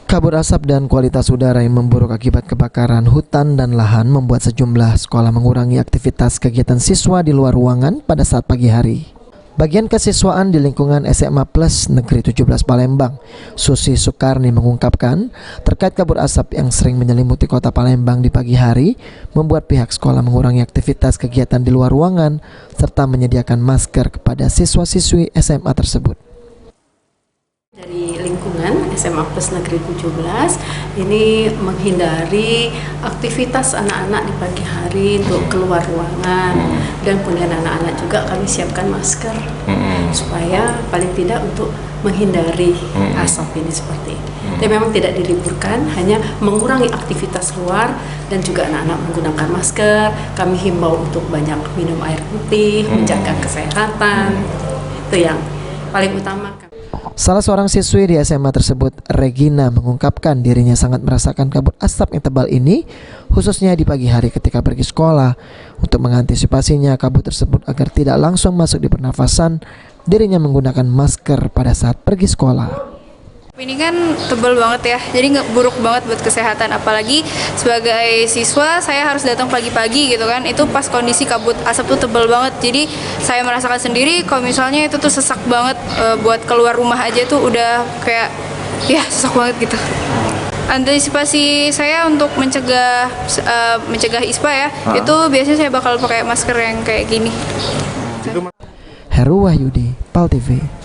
Kabut asap dan kualitas udara yang memburuk akibat kebakaran hutan dan lahan membuat sejumlah sekolah mengurangi aktivitas kegiatan siswa di luar ruangan pada saat pagi hari. Bagian kesiswaan di lingkungan SMA Plus Negeri 17 Palembang, Susi Sukarni mengungkapkan, terkait kabut asap yang sering menyelimuti kota Palembang di pagi hari, membuat pihak sekolah mengurangi aktivitas kegiatan di luar ruangan, serta menyediakan masker kepada siswa-siswi SMA tersebut. Dari lingkungan SMA Plus Negeri 17 ini menghindari aktivitas anak-anak di pagi hari untuk keluar ruangan, dan kemudian anak-anak juga kami siapkan masker supaya paling tidak untuk menghindari asap ini seperti ini. Tapi memang tidak diliburkan, hanya mengurangi aktivitas luar dan juga anak-anak menggunakan masker. Kami himbau untuk banyak minum air putih, menjaga kesehatan, itu yang paling utama. Salah seorang siswi di SMA tersebut, Regina, mengungkapkan dirinya sangat merasakan kabut asap yang tebal ini, khususnya di pagi hari ketika pergi sekolah. Untuk mengantisipasinya kabut tersebut agar tidak langsung masuk di pernafasan, dirinya menggunakan masker pada saat pergi sekolah. Ini kan tebal banget ya, jadi nggak buruk banget buat kesehatan. Apalagi sebagai siswa saya harus datang pagi-pagi gitu kan. Itu pas kondisi kabut asap tuh tebal banget. Jadi saya merasakan sendiri kalau misalnya itu tuh sesak banget, buat keluar rumah aja tuh udah kayak ya sesak banget gitu. Antisipasi saya untuk mencegah ISPA ya, itu biasanya saya bakal pakai masker yang kayak gini. Heru Wahyudi, PAL TV.